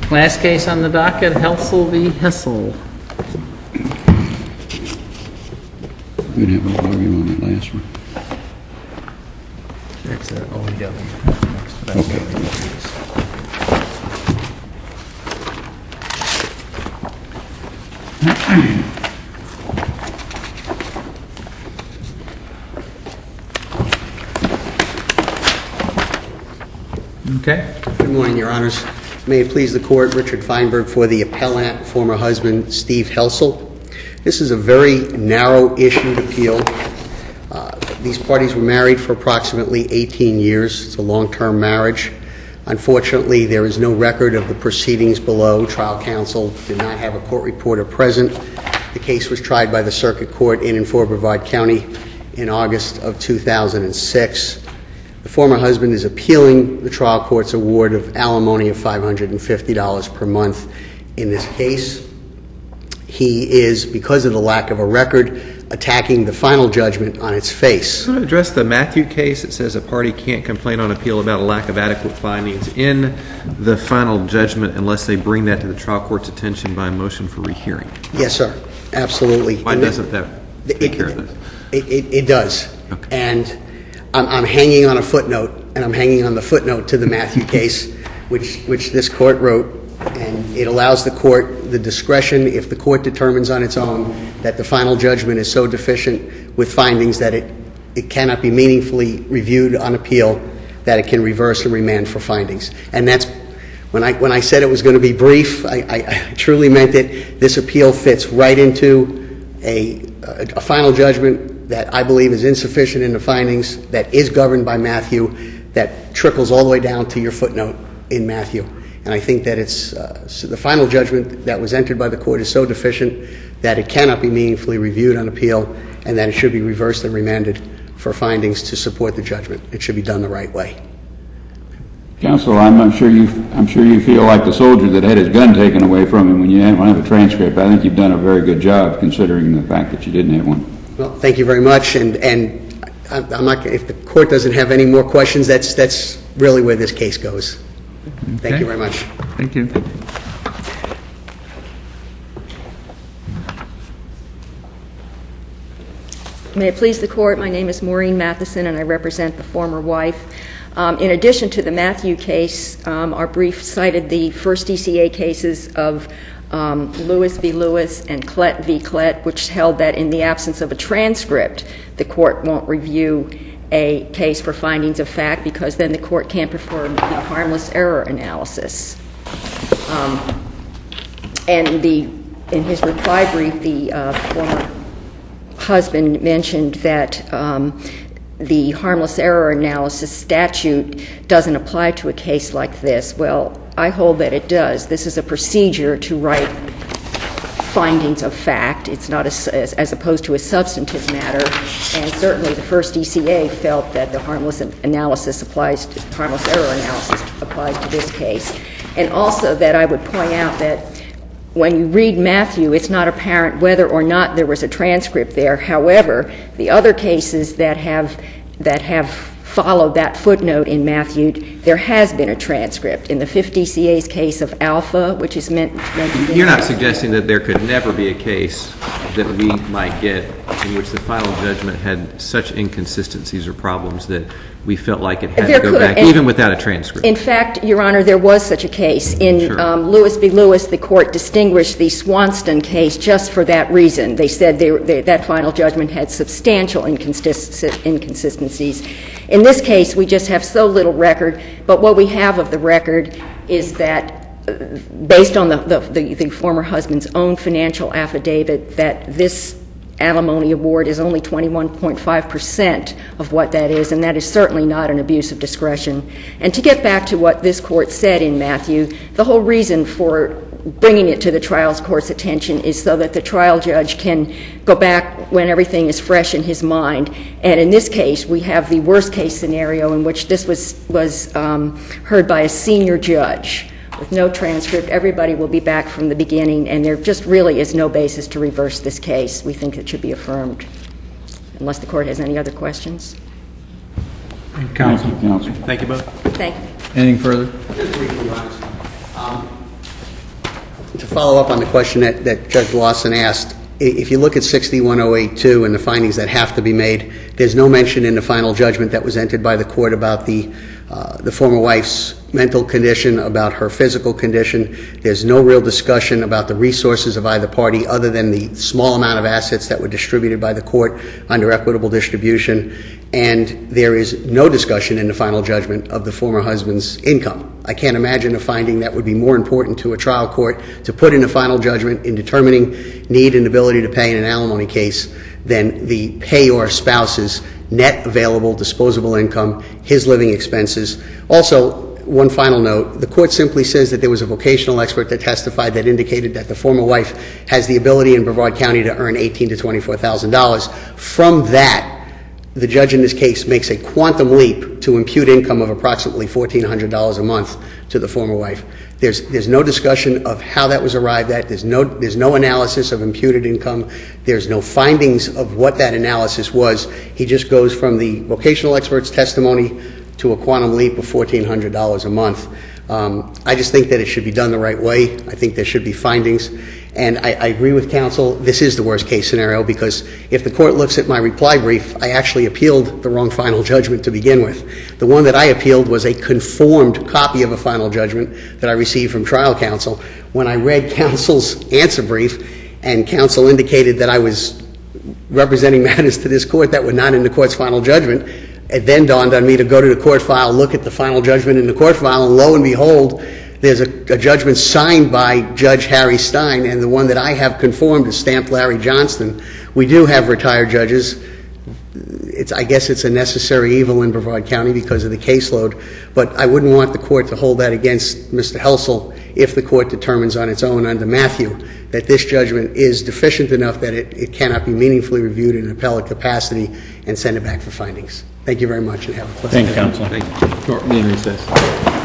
Last case on the docket, HELSEL v. HELSEL. We didn't have a lawyer on that last one. That's OEW. Okay. Good morning, Your Honors. May it please the Court, Richard Feinberg for the appellant, former husband Steve HELSEL. This is a very narrow-issued appeal. These parties were married for approximately 18 years. It's a long-term marriage. Unfortunately, there is no record of the proceedings below. Trial counsel did not have a court reporter present. The case was tried by the Circuit Court in and for Brevard County in August of 2006. The former husband is appealing the trial court's award of alimony of $550 per month in this case. He is, because of the lack of a record, attacking the final judgment on its face. I want to address the Matthew case. It says a party can't complain on appeal about a lack of adequate findings in the final judgment unless they bring that to the trial court's attention by a motion for rehearing. Yes, sir. Absolutely. Why doesn't that take care of this? It does. Okay. And I'm hanging on a footnote, and I'm hanging on the footnote to the Matthew case, which this court wrote, and it allows the court the discretion, if the court determines on its own that the final judgment is so deficient with findings that it cannot be meaningfully reviewed on appeal, that it can reverse and remand for findings. And that's, when I said it was going to be brief, I truly meant it. This appeal fits right into a final judgment that I believe is insufficient in the findings, that is governed by Matthew, that trickles all the way down to your footnote in Matthew. And I think that it's the final judgment that was entered by the court is so deficient that it cannot be meaningfully reviewed on appeal, and that it should be reversed and remanded for findings to support the judgment. It should be done the right way. Counsel, I'm sure you feel like the soldier that had his gun taken away from him when you don't have a transcript. I think you've done a very good job considering the fact that you didn't have one. Well, thank you very much. And I'm not. If the court doesn't have any more questions, that's really where this case goes. Okay. Thank you very much. Thank you. May it please the Court, my name is Maureen Matheson, and I represent the former wife. In addition to the Matthew case, our brief cited the first DCA cases of Lewis v. Lewis and Klett v. Klett, which held that in the absence of a transcript, the court won't review a case for findings of fact, because then the court can't perform the harmless error analysis. And in his reply brief, the former husband mentioned that the harmless error analysis statute doesn't apply to a case like this. Well, I hold that it does. This is a procedure to write findings of fact. It's not as opposed to a substantive matter. And certainly the first DCA felt that the harmless error analysis applies to this case. And also that I would point out that when you read Matthew, it's not apparent whether or not there was a transcript there. However, the other cases that have followed that footnote in Matthew, there has been a transcript. In the fifth DCA's case of Alpha, which is meant to be... You're not suggesting that there could never be a case that we might get in which the final judgment had such inconsistencies or problems that we felt like it had to go back, even without a transcript? In fact, Your Honor, there was such a case. In Lewis v. Lewis, the court distinguished the Swanston case just for that reason. They said that final judgment had substantial inconsistencies. In this case, we just have so little record, but what we have of the record is that based on the former husband's own financial affidavit, that this alimony award is only 21.5% of what that is, and that is certainly not an abuse of discretion. And to get back to what this court said in Matthew, the whole reason for bringing it to the trial court's attention is so that the trial judge can go back when everything is fresh in his mind. And in this case, we have the worst case scenario in which this was heard by a senior judge. With no transcript, everybody will be back from the beginning, and there just really is no basis to reverse this case. We think it should be affirmed, unless the court has any other questions. Counsel. Thank you both. Thank you. Anything further? Just briefly, Your Honor. To follow up on the question that Judge Lawson asked, if you look at 61082 and the findings that have to be made, there's no mention in the final judgment that was entered by the court about the former wife's mental condition, about her physical condition. There's no real discussion about the resources of either party other than the small amount of assets that were distributed by the court under equitable distribution. And there is no discussion in the final judgment of the former husband's income. I can't imagine a finding that would be more important to a trial court to put in a final judgment in determining need and ability to pay in an alimony case than the payor spouse's net available disposable income, his living expenses. Also, one final note, the court simply says that there was a vocational expert that testified that indicated that the former wife has the ability in Brevard County to earn $18,000 to $24,000. From that, the judge in this case makes a quantum leap to impute income of approximately $1,400 a month to the former wife. There's no discussion of how that was arrived at. There's no analysis of imputed income. There's no findings of what that analysis was. He just goes from the vocational expert's testimony to a quantum leap of $1,400 a month. I just think that it should be done the right way. I think there should be findings. And I agree with counsel, this is the worst case scenario, because if the court looks at my reply brief, I actually appealed the wrong final judgment to begin with. The one that I appealed was a conformed copy of a final judgment that I received from trial counsel. When I read counsel's answer brief and counsel indicated that I was representing matters to this court that were not in the court's final judgment, it then dawned on me to go to the court file, look at the final judgment in the court file, and lo and behold, there's a judgment signed by Judge Harry Stein, and the one that I have conformed is stamped Larry Johnston. We do have retired judges. I guess it's a necessary evil in Brevard County because of the caseload, but I wouldn't want the court to hold that against Mr. HELSEL if the court determines on its own under Matthew that this judgment is deficient enough that it cannot be meaningfully reviewed in an appellate capacity and send it back for findings. Thank you very much and have a pleasant day. Thank you, counsel. Thank you. Short meeting recess.